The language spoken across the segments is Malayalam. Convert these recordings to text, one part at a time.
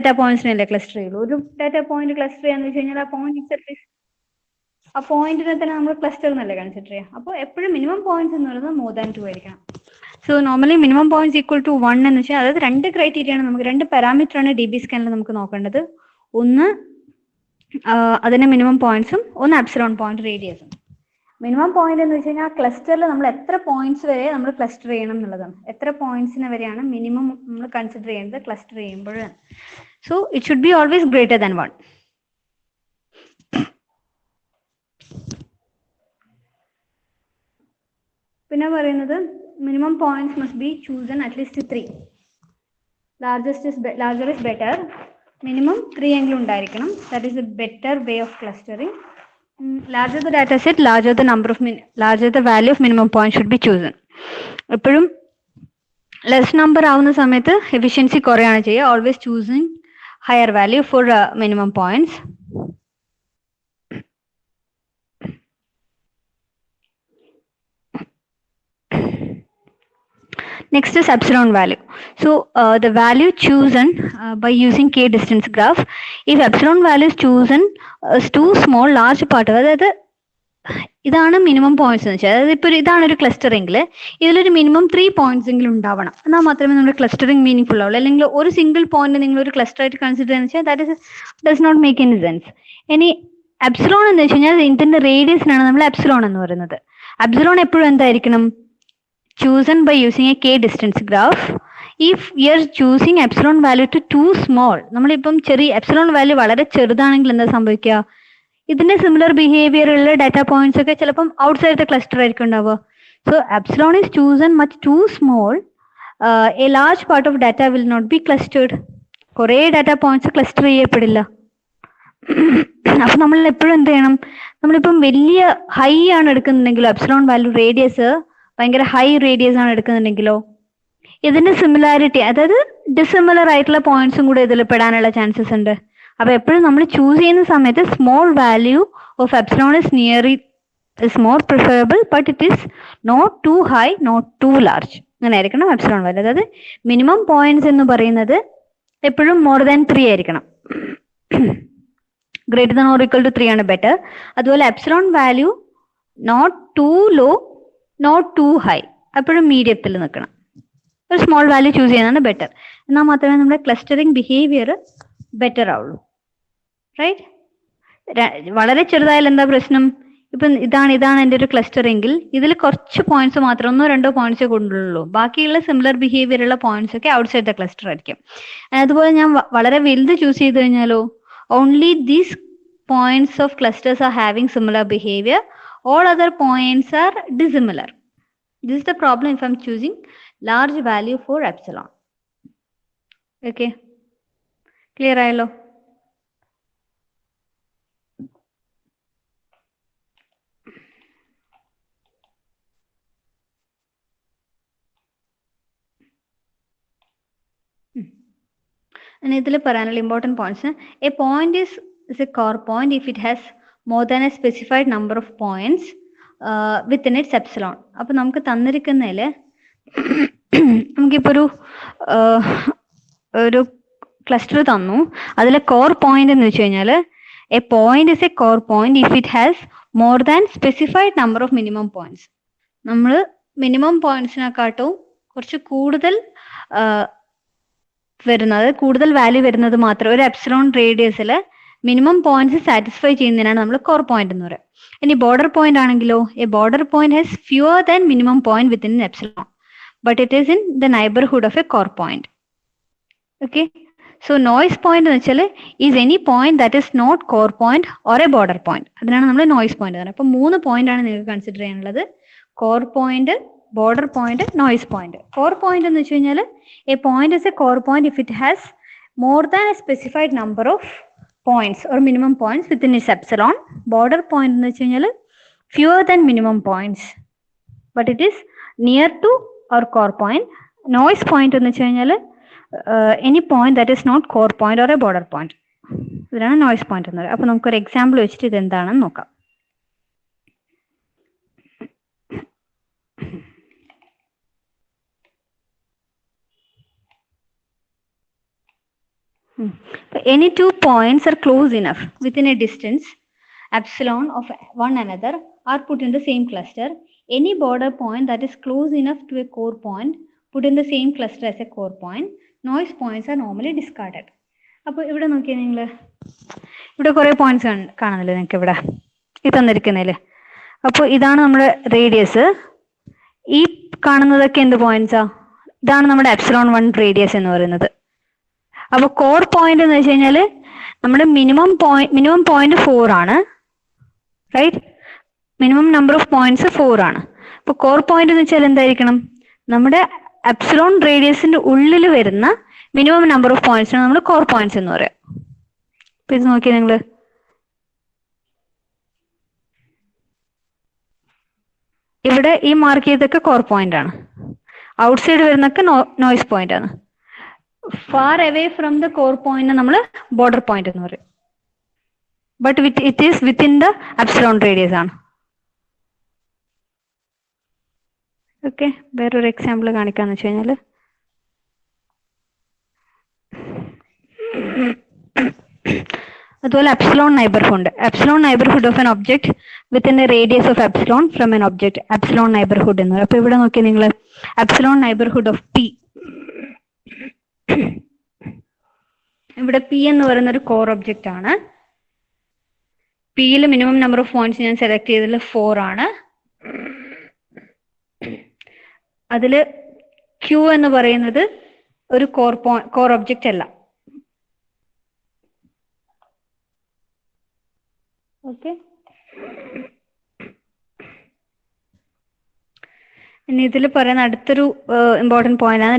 ഡാറ്റാ പോയിന്റ്സിനല്ലേ ക്ലസ്റ്റർ ചെയ്യുള്ളൂ. ഒരു ഡാറ്റാ പോയിന്റ് ക്ലസ്റ്റർ ചെയ്യാന്ന് വെച്ച് കഴിഞ്ഞാൽ ആ പോയിന്റിനെ തന്നെ നമ്മൾ ക്ലസ്റ്റർ എന്നല്ലേ കൺസിഡർ ചെയ്യാം. അപ്പോൾ എപ്പോഴും മിനിമം പോയിന്റ്സ് എന്ന് പറയുന്നത് മോർ ദാൻ 2 ആയിരിക്കണം. So normally minimum points equal to 1 എന്ന് വെച്ചാൽ അതായത് 2 ക്രൈറ്റീരിയ ആണ്, നമുക്ക് 2 പാരാമീറ്റർ ആണ് DB സ്കാനിൽ നമുക്ക് നോക്കേണ്ടത്. ഒന്ന് അതിന്റെ മിനിമം പോയിന്റ്സും, ഒന്ന് അപ്സിലോൺ പോയിന്റ് റേഡിയസും. മിനിമം പോയിന്റ് എന്ന് വെച്ച് കഴിഞ്ഞാൽ ആ ക്ലസ്റ്ററിൽ നമ്മൾ എത്ര പോയിന്റ്സ് വരെ നമ്മൾ ക്ലസ്റ്റർ ചെയ്യണം എന്നുള്ളതാണ്. എത്ര പോയിന്റ്സിനെ വരെയാണ് മിനിമം നമ്മൾ കൺസിഡർ ചെയ്യുന്നത് ക്ലസ്റ്റർ ചെയ്യുമ്പോൾ. So it should be always greater than 1. പിന്നെ പറയുന്നത് minimum points must be chosen at least 3. Larger is better. Minimum 3 എങ്കിലും ഉണ്ടായിരിക്കണം. That is A better way of clustering. Larger the data set, larger the value of minimum point should be chosen. എപ്പോഴും ലെസ് നമ്പർ ആവുന്ന സമയത്ത് എഫിഷ്യൻസി കുറയാണ് ചെയ്യുക. Always choosing higher value for minimum points. Next is epsilon value. So the value chosen by using k distance graph. If epsilon value is chosen as too small, large part, അതായത് ഇതാണ് മിനിമം പോയിന്റ്സ് എന്ന് വെച്ചാൽ, അതായത് ഇപ്പോൾ ഇതാണ് ഒരു ക്ലസ്റ്റർ എങ്കിൽ ഇതിലൊരു മിനിമം 3 പോയിന്റ്സ് എങ്കിലും ഉണ്ടാവണം. എന്നാൽ മാത്രമേ നമ്മുടെ ക്ലസ്റ്ററിംഗ് മീനിങ് ഫുൾ ആവുള്ളൂ. അല്ലെങ്കിൽ ഒരു സിംഗിൾ പോയിന്റ് നിങ്ങൾ ഒരു ക്ലസ്റ്റർ ആയിട്ട് കൺസിഡർ ചെയ്യുന്ന വെച്ചാൽ that does not make any sense. ഇനി എപ്സിലോൺ എന്ന് വെച്ച് കഴിഞ്ഞാൽ ഇതിന്റെ റേഡിയസിനാണ് നമ്മൾ എപ്സിലോൺ എന്ന് പറയുന്നത്. എപ്സിലോൺ എപ്പോഴും എന്തായിരിക്കണം? chosen by using a k distance graph. If we are choosing epsilon value to too small, നമ്മളിപ്പം ചെറിയ എപ്സിലോൺ വാല്യൂ വളരെ ചെറുതാണെങ്കിൽ എന്താ സംഭവിക്കുക? ഇതിന്റെ സിമിലർ ബിഹേവിയർ ഉള്ള ഡാറ്റാ പോയിന്റ്സ് ഒക്കെ ചിലപ്പം ഔട്ട്സൈഡ് ദ ക്ലസ്റ്റർ ആയിരിക്കും ഉണ്ടാവുക. So epsilon is chosen much too small, a large part of data will not be clustered. കുറേ ഡാറ്റാ പോയിന്റ്സ് ക്ലസ്റ്റർ ചെയ്യപ്പെടില്ല. അപ്പൊ നമ്മൾ എപ്പോഴും എന്ത് ചെയ്യണം? നമ്മളിപ്പം വലിയ ഹൈ ആണ് എടുക്കുന്നുണ്ടെങ്കിലോ, എപ്സിലോൺ വാല്യൂ റേഡിയസ് ഭയങ്കര ഹൈ റേഡിയസ് ആണ് എടുക്കുന്നുണ്ടെങ്കിലോ, ഇതിന്റെ സിമിലാരിറ്റി, അതായത് ഡിസിമിലർ ആയിട്ടുള്ള പോയിന്റ്സും കൂടെ ഇതിൽ പെടാനുള്ള ചാൻസസ് ഉണ്ട്. അപ്പൊ എപ്പോഴും നമ്മൾ ചൂസ് ചെയ്യുന്ന സമയത്ത് small value of epsilon is more preferable, but it is not too high, not too large. അങ്ങനെ ആയിരിക്കണം എപ്സിലോൺ വാല്യൂ. അതായത് മിനിമം പോയിന്റ്സ് എന്ന് പറയുന്നത് എപ്പോഴും മോർ ദാൻ 3 ആയിരിക്കണം. Greater than or equal to 3 ആണ് ബെറ്റർ. അതുപോലെ epsilon value not too low, not too high, എപ്പോഴും മീഡിയത്തിൽ നിൽക്കണം. ഒരു സ്മോൾ വാല്യൂ ചൂസ് ചെയ്യുന്നതാണ് ബെറ്റർ. എന്നാൽ മാത്രമേ നമ്മുടെ ക്ലസ്റ്ററിംഗ് ബിഹേവിയർ ബെറ്റർ ആവുള്ളൂ. റൈറ്റ്? വളരെ ചെറുതായാലും എന്താ പ്രശ്നം? ഇപ്പം ഇതാണ് എൻ്റെ ഒരു ക്ലസ്റ്റർ എങ്കിൽ ഇതിൽ കുറച്ച് പോയിന്റ്സ് മാത്രം, 1-2 പോയിന്റ്സേ കൊണ്ടുള്ളൂ. ബാക്കിയുള്ള സിമിലർ ബിഹേവിയർ ഉള്ള പോയിന്റ്സ് ഒക്കെ ഔട്ട്സൈഡ് ദ ക്ലസ്റ്റർ ആയിരിക്കും. അതുപോലെ ഞാൻ വളരെ വലുത് ചൂസ് ചെയ്ത് കഴിഞ്ഞാലോ, only these points of clusters are having similar behavior, all other points are dissimilar. This is the problem if I'm choosing large value for epsilon. Okay, clear ayallo? And ഇതിൽ പറയാനുള്ള important points, a point is a core point if it has more than a specified number of points within its epsilon. അപ്പോൾ നമുക്ക് തന്നിരിക്കുന്നതിൽ നമുക്കിപ്പോൾ ഒരു ക്ലസ്റ്റർ തന്നു, അതിലെ കോർ പോയിന്റ് എന്ന് വെച്ച് കഴിഞ്ഞാൽ a point is a core point if it has more than specified number of minimum points. നമ്മൾ മിനിമം പോയിന്റ്സിനെക്കാട്ടും കുറച്ച് കൂടുതൽ കൂടുതൽ വാല്യൂ വരുന്നത് മാത്രം ഒരു എപ്സിലോൺ റേഡിയസിൽ മിനിമം പോയിന്റ്സ് സാറ്റിസ്ഫൈ ചെയ്യുന്നതിനാണ് നമ്മൾ കോർ പോയിന്റ് എന്ന് പറയുക. ഇനി ബോർഡർ പോയിന്റ് ആണെങ്കിലോ, A border point has fewer than minimum point within epsilon, but it is in the neighbourhood of A core point. Okay, so noise point എന്ന് വെച്ചാൽ is any point that is not core point or a border point. അതിനാണ് നമ്മൾ നോയ്സ് പോയിന്റ് പറയുന്നത്. അപ്പോൾ 3 പോയിന്റ് ആണ് നിങ്ങൾക്ക് കൺസിഡർ ചെയ്യാനുള്ളത്: core point, border point, noise point. Core point എന്ന് വെച്ച് കഴിഞ്ഞാൽ a point is a core point if it has more than a specified number of points or minimum points within its epsilon. Border point എന്ന് വെച്ച് കഴിഞ്ഞാൽ fewer than minimum points but it is near to our core point. Noise point എന്ന് വെച്ച് കഴിഞ്ഞാൽ any point that is not core point or a border point. ഇതിനാണ് നോയ്സ് പോയിന്റ് എന്ന് പറയുന്നത്. അപ്പോൾ നമുക്കൊരു എക്സാമ്പിൾ വെച്ചിട്ട് ഇത് എന്താണെന്ന് നോക്കാം. Any two points are close enough within a distance epsilon of one another are put in the same cluster. Any border point that is close enough to a core point put in the same cluster as a core point. Noise points are normally discarded. അപ്പോൾ ഇവിടെ നോക്കിയാൽ നിങ്ങൾ ഇവിടെ കുറേ പോയിന്റ്സ് കാണുന്നില്ലേ നിങ്ങൾക്ക് ഇവിടെ ഈ തന്നിരിക്കുന്നതിൽ. അപ്പോൾ ഇതാണ് നമ്മുടെ റേഡിയസ്. ഈ കാണുന്നതൊക്കെ എന്ത് പോയിന്റ്സാ? ഇതാണ് നമ്മുടെ എപ്സിലോൺ 1 റേഡിയസ് എന്ന് പറയുന്നത്. അപ്പോൾ കോർ പോയിന്റ് എന്ന് വെച്ച് കഴിഞ്ഞാൽ നമ്മുടെ മിനിമം പോയിന്റ് 4 ആണ്, right? Minimum number of points 4 ആണ്. അപ്പോൾ കോർ പോയിന്റ് എന്ന് വെച്ചാൽ എന്തായിരിക്കണം? നമ്മുടെ എപ്സിലോൺ റേഡിയസിന്റെ ഉള്ളിൽ വരുന്ന മിനിമം നമ്പർ ഓഫ് പോയിന്റ്സിനാണ് നമ്മൾ കോർ പോയിന്റ്സ് എന്ന് പറയാം. അപ്പൊ ഇത് നോക്കിയാൽ നിങ്ങൾ ഇവിടെ ഈ മാർക്ക് ചെയ്തൊക്കെ കോർ പോയിന്റ് ആണ്, ഔട്ട്സൈഡ് വരുന്നൊക്കെ നോയ്സ് പോയിന്റ് ആണ്. Far away from the core point നമ്മൾ ബോർഡർ പോയിന്റ് എന്ന് പറയും. But it is within the epsilon radius ആണ്. ഓക്കെ, വേറൊരു എക്സാമ്പിൾ കാണിക്കാന്ന് വെച്ച് കഴിഞ്ഞാൽ അതുപോലെ epsilon neighbourhood of N object within A radius of epsilon from N object, epsilon neighbourhood എന്ന് പറയും. അപ്പൊ ഇവിടെ നോക്കിയാൽ നിങ്ങൾ എപ്സിലോൺ നൈബർഹുഡ് ഓഫ് പി, ഇവിടെ പി എന്ന് പറയുന്ന ഒരു കോർ ഒബ്ജക്റ്റ് ആണ്. പിയിൽ മിനിമം നമ്പർ ഓഫ് പോയിന്റ്സ് ഞാൻ സെലക്ട് ചെയ്തതിൽ 4 ആണ്. അതില് ക്യൂ എന്ന് പറയുന്നത് ഒരു കോർ ഒബ്ജക്റ്റ് അല്ല. ഓക്കെ, ഇനി ഇതിൽ പറയുന്ന അടുത്തൊരു ഇമ്പോർട്ടൻറ്റ് പോയിന്റ് ആണ്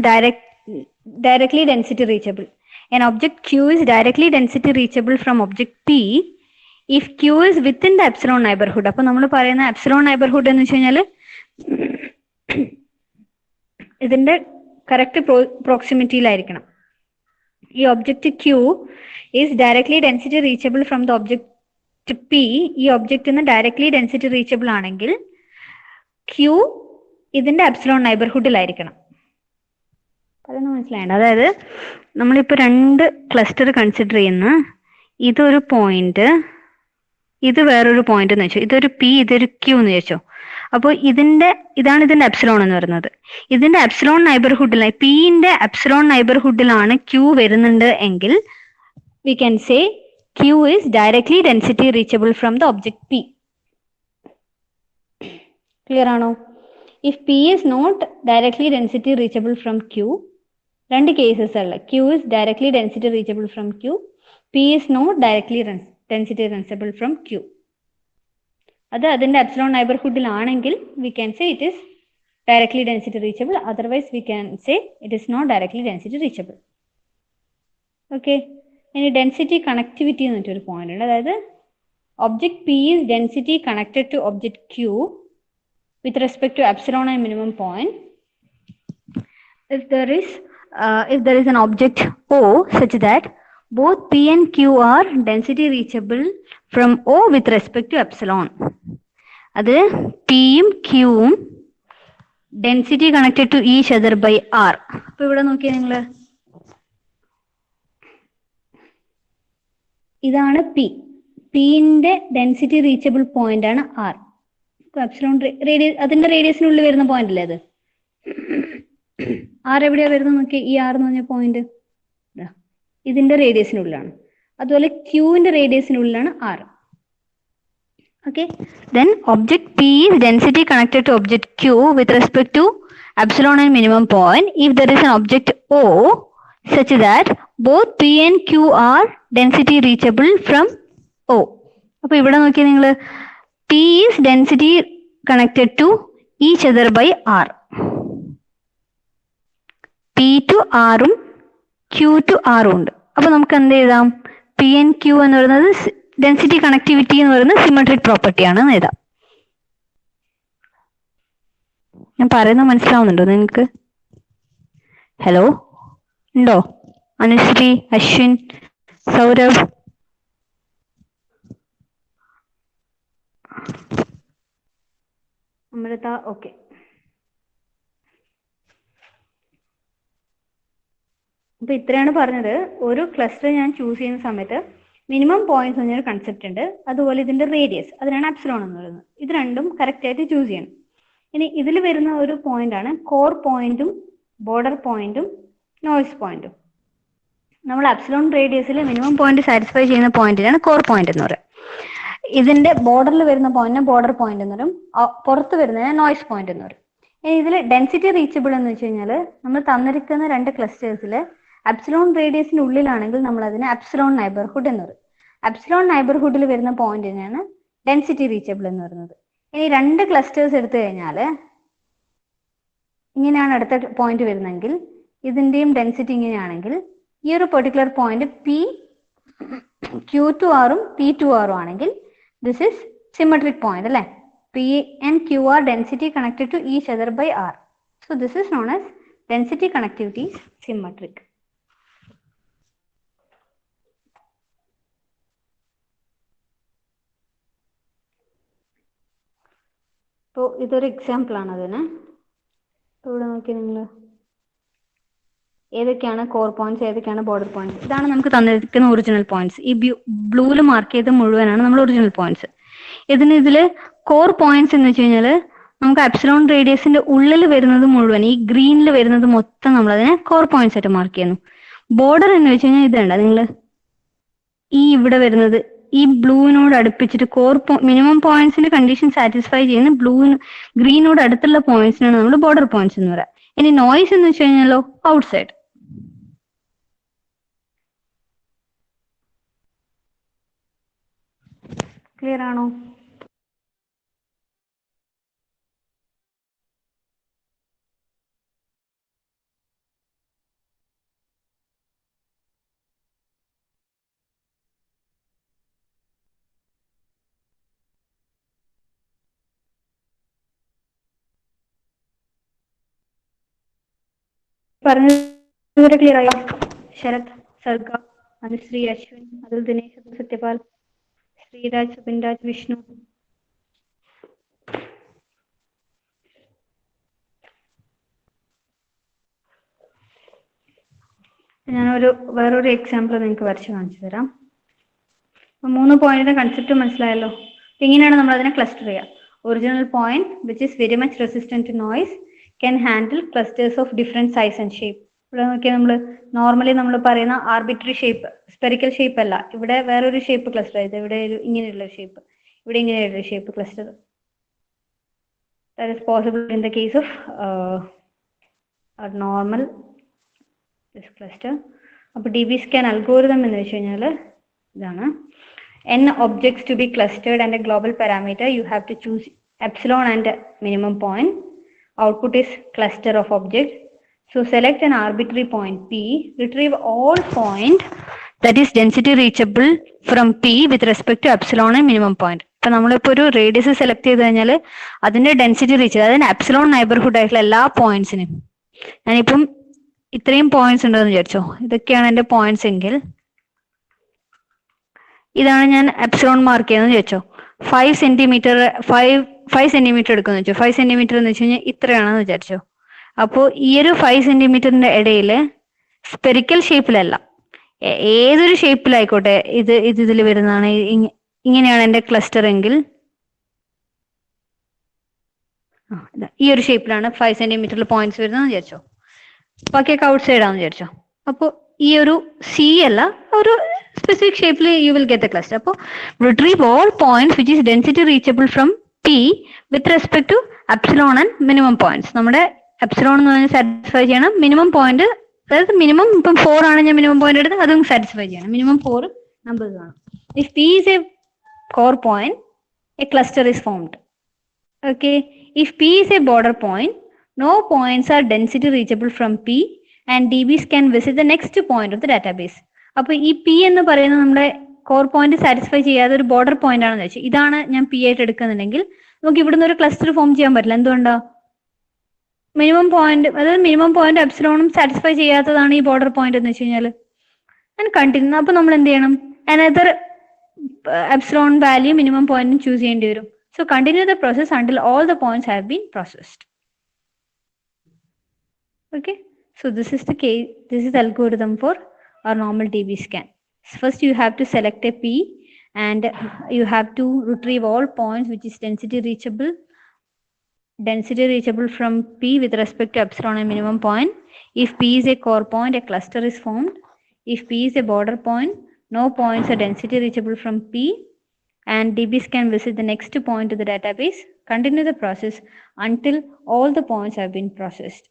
directly density reachable. An object Q is directly density reachable from object P if Q is within the epsilon neighborhood. അപ്പൊ നമ്മൾ പറയുന്ന എപ്സിലോൺ നൈബർഹുഡ് എന്ന് വെച്ച് കഴിഞ്ഞാൽ ഇതിന്റെ കറക്റ്റ് പ്രോക്സിമിറ്റിയിലായിരിക്കണം. ഈ object Q is directly density reachable from the object P. ഈ ഒബ്ജക്റ്റിന് ഡയറക്ട്ലി ഡെൻസിറ്റി റീച്ചബിൾ ആണെങ്കിൽ Q ഇതിന്റെ എപ്സിലോൺ നൈബർഹുഡിലായിരിക്കണം. അതൊന്ന് മനസ്സിലായേണ്ട. അതായത് നമ്മളിപ്പോൾ 2 ക്ലസ്റ്റർ കൺസിഡർ ചെയ്യുന്ന ഇതൊരു പോയിന്റ്, ഇത് വേറൊരു പോയിന്റ് എന്ന് വെച്ചോ, ഇതൊരു പി ഇതൊരു ക്യൂ എന്ന് വെച്ചോ. അപ്പോൾ ഇതാണ് ഇതിന്റെ എപ്സിലോൺ എന്ന് പറയുന്നത്. ഇതിന്റെ എപ്സിലോൺ നൈബർഹുഡിലായി പിന്റെ എപ്സിലോൺ നൈബർഹുഡിലാണ് ക്യൂ വരുന്നുണ്ട് എങ്കിൽ we can say Q is directly density reachable from the object P. Clear ആണോ? If P is not directly density reachable from Q, രണ്ട് കേസസ് ഉള്ള Q is directly density reachable from Q, P is not directly density reachable from Q. അത് അതിന്റെ എപ്സിലോൺ നൈബർഹുഡിലാണെങ്കിൽ we can say it is directly density reachable, otherwise we can say it is not directly density reachable. Okay, ഇനി ഡെൻസിറ്റി കണക്ടിവിറ്റി എന്ന് പറഞ്ഞൊരു പോയിന്റ് ഉണ്ട്. അതായത് object P is density connected to object Q with respect to epsilon and minimum point if there is an object O such that both P and Q are density reachable from O with respect to epsilon. അത് Pയും Qയും density connected to each other by R. അപ്പോൾ ഇവിടെ നോക്കിയാൽ നിങ്ങൾ ഇതാണ് P. Pന്റെ ഡെൻസിറ്റി റീച്ചബിൾ പോയിന്റ് ആണ് R. എപ്സിലോൺ റേഡിയസ് അതിന്റെ റേഡിയസിനുള്ളിൽ വരുന്ന പോയിന്റ് അല്ലേ അത്? ആർ എവിടെയാ വരുന്നത് നോക്കി, ഈ ആർ എന്ന് പറഞ്ഞ പോയിന്റ് ഇതിന്റെ റേഡിയസിനുള്ളിലാണ്. അതുപോലെ ക്യൂവിന്റെ റേഡിയസിനുള്ളിലാണ് R. Okay, then object P is density connected to object Q with respect to epsilon and minimum point if there is an object O such that both P and Q are density reachable from O. അപ്പോൾ ഇവിടെ നോക്കിയാൽ നിങ്ങൾ P is density connected to each other by R. P to R ഉം Q to R ഉം ഉണ്ട്. അപ്പൊ നമുക്ക് എന്ത് എഴുതാം? P and Q എന്ന് പറയുന്നത് ഡെൻസിറ്റി കണക്ടിവിറ്റി എന്ന് പറയുന്നത് സിമെട്രിക് പ്രോപ്പർട്ടി ആണ് എന്ന് എഴുതാം. ഞാൻ പറയുന്നത് മനസ്സിലാവുന്നുണ്ടോ നിങ്ങൾക്ക്? ഹലോ, ഉണ്ടോ? അനുശ്രീ, അശ്വിൻ, സൗരഭ്, അമൃത, ഓക്കെ. അപ്പൊ ഇത്രയാണ് പറഞ്ഞത്. ഒരു ക്ലസ്റ്റർ ഞാൻ ചൂസ് ചെയ്യുന്ന സമയത്ത് മിനിമം പോയിന്റ്സ് എന്നൊരു കൺസെപ്റ്റ് ഉണ്ട്, അതുപോലെ ഇതിന്റെ റേഡിയസ്, അതിനാണ് എപ്സിലോൺ എന്ന് പറയുന്നത്. ഇത് രണ്ടും കറക്റ്റ് ആയിട്ട് ചൂസ് ചെയ്യണം. ഇനി ഇതിൽ വരുന്ന ഒരു പോയിന്റ് ആണ് കോർ പോയിന്റും ബോർഡർ പോയിന്റും നോയ്സ് പോയിന്റും. നമ്മൾ എപ്സിലോൺ റേഡിയസിൽ മിനിമം പോയിന്റ് സാറ്റിസ്ഫൈ ചെയ്യുന്ന പോയിന്റിനാണ് കോർ പോയിന്റ് എന്ന് പറയുന്നത്. ഇതിന്റെ ബോർഡറിൽ വരുന്ന പോയിന്റിന് ബോർഡർ പോയിന്റ് എന്ന് പറയും, പുറത്ത് വരുന്നതിന് നോയ്സ് പോയിന്റ് എന്ന് പറയും. ഇനി ഇതിൽ ഡെൻസിറ്റി റീച്ചബിൾ എന്ന് വെച്ച് കഴിഞ്ഞാൽ നമ്മൾ തന്നിരിക്കുന്ന രണ്ട് ക്ലസ്റ്റേഴ്സിൽ എപ്സിലോൺ റേഡിയസിന്റെ ഉള്ളിലാണെങ്കിൽ നമ്മൾ അതിനെ എപ്സിലോൺ നൈബർഹുഡ് എന്ന് പറയും. എപ്സിലോൺ നൈബർഹുഡിൽ വരുന്ന പോയിന്റിനാണ് ഡെൻസിറ്റി റീച്ചബിൾ എന്ന് പറയുന്നത്. ഇനി രണ്ട് ക്ലസ്റ്റേഴ്സ് എടുത്തു കഴിഞ്ഞാൽ ഇങ്ങനെയാണ് അടുത്ത പോയിന്റ് വരുന്നതെങ്കിൽ ഇതിന്റെയും ഡെൻസിറ്റി ഇങ്ങനെയാണെങ്കിൽ ഈ ഒരു പെർട്ടിക്കുലർ പോയിന്റ് പി Q2R ഉം P2R ഉം ആണെങ്കിൽ ദിസ് ഇസ് സിമെട്രിക് പോയിന്റ് അല്ലേ. P and Q are density connected to each other by R. So this is known as density connectivity is symmetric. So ഇതൊരു എക്സാമ്പിൾ ആണ് അതിന്. ഇവിടെ നോക്കി നിങ്ങൾ ഏതൊക്കെയാണ് കോർ പോയിന്റ്സ്, ഏതൊക്കെയാണ് ബോർഡർ പോയിന്റ്സ്. ഇതാണ് നമുക്ക് തന്നിരിക്കുന്ന ഒറിജിനൽ പോയിന്റ്സ്. ഈ ബ്ലൂവിൽ മാർക്ക് ചെയ്ത് മുഴുവനാണ് നമ്മൾ ഒറിജിനൽ പോയിന്റ്സ്. ഇതില് കോർ പോയിന്റ്സ് എന്ന് വെച്ച് കഴിഞ്ഞാൽ നമുക്ക് എപ്സിലോൺ റേഡിയസിന്റെ ഉള്ളിൽ വരുന്നത് മുഴുവൻ, ഈ ഗ്രീനിൽ വരുന്നത് മൊത്തം നമ്മൾ അതിനെ കോർ പോയിന്റ്സ് ആയിട്ട് മാർക്ക് ചെയ്യുന്നു. ബോർഡർ എന്ന് വെച്ച് കഴിഞ്ഞാൽ ഇതുണ്ട് നിങ്ങൾ ഈ ഇവിടെ വരുന്നത് ഈ ബ്ലൂവിനോട് അടുപ്പിച്ചിട്ട് കോർ മിനിമം പോയിന്റ്സിന്റെ കണ്ടീഷൻ സാറ്റിസ്ഫൈ ചെയ്യുന്ന ഗ്രീനോട് അടുത്തുള്ള പോയിന്റ്സിനാണ് നമ്മൾ ബോർഡർ പോയിന്റ്സ് എന്ന് പറയാം. ഇനി നോയ്സ് എന്ന് വെച്ച് കഴിഞ്ഞാലോ ഔട്ട്സൈഡ്. ക്ലിയർ ആണോ? പറഞ്ഞത് ക്ലിയർ ആയോ? ശരത്, സർഗ, അനുശ്രീ, അശ്വിൻ, അതുൽ, ദിനേശ്, സത്യപാൽ, ശ്രീരാജ്, സുബിൻരാജ്, വിഷ്ണു. ഞാനൊരു വേറൊരു എക്സാമ്പിൾ നിങ്ങൾക്ക് വരച്ച് കാണിച്ചു തരാം. 3 പോയിന്റിന്റെ കൺസെപ്റ്റ് മനസ്സിലായല്ലോ. ഇങ്ങനെയാണ് നമ്മൾ അതിനെ ക്ലസ്റ്റർ ചെയ്യുക. Original point which is very much resistant to noise can handle clusters of different size and shape. ഇവിടെ നോക്കിയാൽ നമ്മൾ നോർമലി നമ്മൾ പറയുന്ന ആർബിട്രറി ഷേപ്പ്, സ്പെറിക്കൽ ഷേപ്പ് അല്ല, ഇവിടെ വേറൊരു ഷേപ്പ് ക്ലസ്റ്റർ ചെയ്ത്, ഇവിടെ ഇങ്ങനെയുള്ള ഷേപ്പ്, ഇവിടെ ഇങ്ങനെയുള്ള shape cluster. That is possible in the case of normal this cluster. അപ്പോൾ DB സ്കാൻ അൽഗോരിതം എന്ന് വെച്ച് കഴിഞ്ഞാൽ ഇതാണ്. N objects to be clustered and a global parameter, you have to choose epsilon and minimum point. Output is cluster of objects. So select an arbitrary point P, retrieve all point that is density reachable from P with respect to epsilon and minimum point. ഇപ്പൊ നമ്മളിപ്പോ ഒരു റേഡിയസ് സെലക്ട് ചെയ്ത് കഴിഞ്ഞാൽ അതിന്റെ ഡെൻസിറ്റി റീച്ച്, അതിന് എപ്സിലോൺ നൈബർഹുഡ് ആയിട്ടുള്ള എല്ലാ പോയിന്റ്സിനും, ഞാനിപ്പം ഇത്രയും പോയിന്റ്സ് ഉണ്ടെന്ന് വിചാരിച്ചോ, ഇതൊക്കെയാണ് എന്റെ പോയിന്റ്സ് എങ്കിൽ ഇതാണ് ഞാൻ എപ്സിലോൺ മാർക്ക് ചെയ്യുന്നത് വെച്ചോ. 5 സെന്റിമീറ്റർ എടുക്കുന്നു വെച്ചോ. 5 സെന്റിമീറ്റർ എന്ന് വെച്ച് കഴിഞ്ഞാൽ ഇത്രയാണെന്ന് വിചാരിച്ചോ. അപ്പോൾ ഈ ഒരു 5 സെന്റിമീറ്ററിന്റെ ഇടയിൽ സ്പെറിക്കൽ ഷേപ്പിലല്ല, ഏതൊരു ഷേപ്പിലായിക്കോട്ടെ, ഇതിൽ വരുന്നതാണ്. ഇങ്ങനെയാണ് എന്റെ ക്ലസ്റ്റർ എങ്കിൽ ഈ ഒരു ഷേപ്പിലാണ് 5 സെന്റിമീറ്ററിൽ പോയിന്റ്സ് വരുന്നതെന്ന് വിചാരിച്ചോ. ബാക്കിയൊക്കെ ഔട്ട് സൈഡ് ആണെന്ന് വിചാരിച്ചോ. അപ്പോൾ ഈ ഒരു സി അല്ല, ഒരു specific shape you will get the cluster. അപ്പോൾ retrieve all points which is density reachable from P with respect to epsilon and minimum points. നമ്മുടെ എപ്സിലോൺ എന്ന് പറഞ്ഞാൽ സാറ്റിസ്ഫൈ ചെയ്യണം, മിനിമം പോയിന്റ്, അതായത് മിനിമം ഇപ്പം 4 ആണ് ഞാൻ മിനിമം പോയിന്റ് എടുത്ത്, അതും സാറ്റിസ്ഫൈ ചെയ്യണം. മിനിമം 4 നമ്പേഴ്സ് ആണ്. If P is a core point, a cluster is formed. Okay. If P is a border point, no points are density reachable from P and DBs can visit the next point of the database. അപ്പൊ ഈ പി എന്ന് പറയുന്നത് നമ്മുടെ കോർ പോയിന്റ് സാറ്റിസ്ഫൈ ചെയ്യാതെ ഒരു ബോർഡർ പോയിന്റ് ആണെന്ന് വെച്ചാൽ, ഇതാണ് ഞാൻ പി ആയിട്ട് എടുക്കുന്നുണ്ടെങ്കിൽ നമുക്ക് ഇവിടുന്ന് ഒരു ക്ലസ്റ്റർ ഫോം ചെയ്യാൻ പറ്റില്ല. എന്തുകൊണ്ടാ? മിനിമം പോയിന്റ്, അതായത് മിനിമം പോയിന്റ് എപ്സിലോണും സാറ്റിസ്ഫൈ ചെയ്യാത്തതാണ് ഈ ബോർഡർ പോയിന്റ് എന്ന് വെച്ച് കഴിഞ്ഞാൽ. And continue. അപ്പൊ നമ്മൾ എന്ത് ചെയ്യണം? അനദർ എപ്സിലോൺ വാല്യൂ മിനിമം പോയിന്റും ചൂസ് ചെയ്യേണ്ടി വരും. So continue the process until all the points have been processed. Okay. So this is the case, this is the algorithm for our normal TB scan. First you have to select a P and you have to retrieve all points which is density reachable from P with respect to epsilon and minimum point. If P is a core point, a cluster is formed. If P is a border point, no points are density reachable from P, and DBs can visit the next point to the database. Continue the process until all the points have been processed.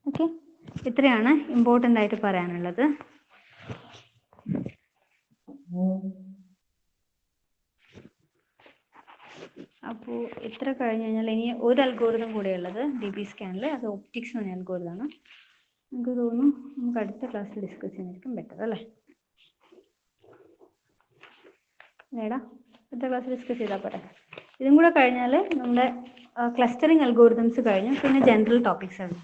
Okay, ഇത്രയാണ് ഇമ്പോർട്ടൻ്റ് ആയിട്ട് പറയാനുള്ളത്. അപ്പോൾ ഇത്ര കഴിഞ്ഞ് കഴിഞ്ഞാൽ ഇനി ഒരു അൽഗോരിതം കൂടെയുള്ളത് DB സ്കാനിൽ, അത് ഒപ്റ്റിക്സ് എന്ന അൽഗോരിതമാണ്. എനിക്ക് തോന്നുന്നു നമുക്ക് അടുത്ത ക്ലാസ്സിൽ ഡിസ്കസ് ചെയ്യാനായിരിക്കും ബെറ്റർ അല്ലേ? നേടാ അടുത്ത ക്ലാസ്സിൽ ഡിസ്കസ് ചെയ്താൽ പോരെ. ഇതും കൂടെ കഴിഞ്ഞാൽ നമ്മുടെ ക്ലസ്റ്ററിങ് അൽഗോരിതംസ് കഴിഞ്ഞു, പിന്നെ ജനറൽ ടോപ്പിക്സ് ആണ്.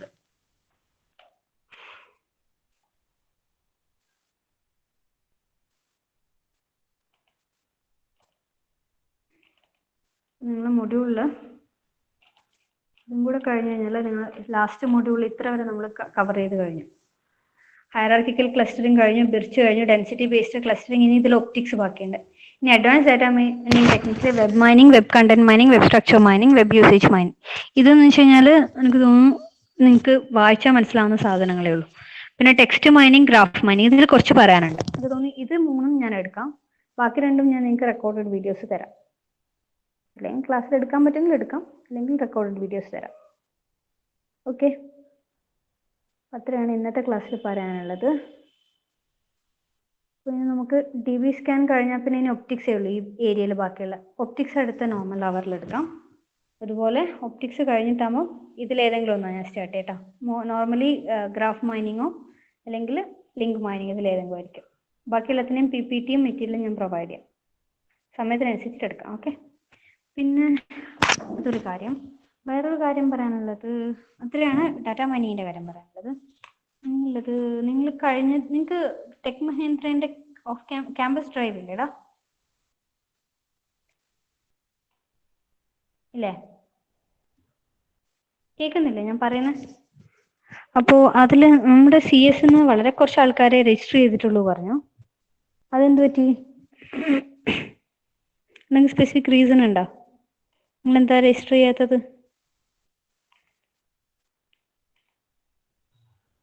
നിങ്ങളുടെ മൊഡ്യൂളിൽ ഇതും കൂടെ കഴിഞ്ഞ് കഴിഞ്ഞാൽ നിങ്ങൾ ലാസ്റ്റ് മൊഡ്യൂളിൽ ഇത്ര വരെ നമ്മൾ കവർ ചെയ്ത് കഴിഞ്ഞു. ഹയറാർക്കിക്കൽ ക്ലസ്റ്ററിങ് കഴിഞ്ഞു, ബിർച്ച് കഴിഞ്ഞു, ഡെൻസിറ്റി ബേസ്ഡ് ക്ലസ്റ്ററിങ്, ഇനി ഇതിൽ ഒപ്റ്റിക്സ് ബാക്കിയുണ്ട്. ഇനി അഡ്വാൻസ് ഡാറ്റ മൈനിങ് ടെക്നിക്സിൽ web mining, web content mining, web structure mining, web usage mining. ഇതെന്ന് വെച്ച് കഴിഞ്ഞാൽ എനിക്ക് തോന്നുന്നു നിങ്ങൾക്ക് വായിച്ചാൽ മനസ്സിലാവുന്ന സാധനങ്ങളേ ഉള്ളൂ. പിന്നെ ടെക്സ്റ്റ് മൈനിങ്, ഗ്രാഫ് മൈനിങ്, ഇതിൽ കുറച്ച് പറയാനുണ്ട്. എനിക്ക് തോന്നുന്നു ഇത് മൂന്നും ഞാൻ എടുക്കാം, ബാക്കി രണ്ടും ഞാൻ നിങ്ങൾക്ക് റെക്കോർഡഡ് വീഡിയോസ് തരാം. അല്ലെങ്കിൽ ക്ലാസ്സിൽ എടുക്കാൻ പറ്റുമെങ്കിൽ എടുക്കാം, അല്ലെങ്കിൽ റെക്കോർഡഡ് വീഡിയോസ് തരാം. ഓക്കെ, അത്രയാണ് ഇന്നത്തെ ക്ലാസ്സിൽ പറയാനുള്ളത്. പിന്നെ നമുക്ക് DB സ്കാൻ കഴിഞ്ഞാൽ പിന്നെ ഇനി ഒപ്റ്റിക്സേ ഉള്ളൂ ഈ ഏരിയയിൽ. ബാക്കിയുള്ള ഒപ്റ്റിക്സ് അടുത്ത നോർമൽ അവറിൽ എടുക്കാം. അതുപോലെ ഒപ്റ്റിക്സ് കഴിഞ്ഞിട്ടാകുമ്പോൾ ഇതിലേതെങ്കിലും ഒന്നാണ് ഞാൻ സ്റ്റാർട്ട് ചെയ്യട്ടോ. നോർമലി ഗ്രാഫ് മൈനിങ്ങോ അല്ലെങ്കിൽ ലിങ്ക് മൈനിങ്, ഇതിലേതെങ്കിലും ആയിരിക്കും. ബാക്കി എല്ലാത്തിനെയും PPTയും മെറ്റീരിയലും ഞാൻ പ്രൊവൈഡ് ചെയ്യാം, സമയത്തിനനുസരിച്ചിട്ട് എടുക്കാം. ഓക്കെ, പിന്നെ ഇതൊരു കാര്യം. വേറൊരു കാര്യം പറയാനുള്ളത് അത്രയാണ് ഡാറ്റ മൈനിങ്ങിൻ്റെ കാര്യം പറയാനുള്ളത്. നിങ്ങൾക്ക് ടെക് മഹീന്ദ്രൻ്റെ ഓഫ് ക്യാമ്പസ് ഡ്രൈവ് ഇല്ലേടാ? ഇല്ലേ? കേൾക്കുന്നില്ലേ ഞാൻ പറയുന്നത്? അപ്പോൾ അതിൽ നമ്മുടെ CS വളരെ കുറച്ച് ആൾക്കാരെ രജിസ്റ്റർ ചെയ്തിട്ടുള്ളൂ പറഞ്ഞു. അതെന്ത് പറ്റി? നിങ്ങൾക്ക് സ്പെസിഫിക് റീസൺ ഉണ്ടോ? നിങ്ങളെന്താ രജിസ്റ്റർ ചെയ്യാത്തത്?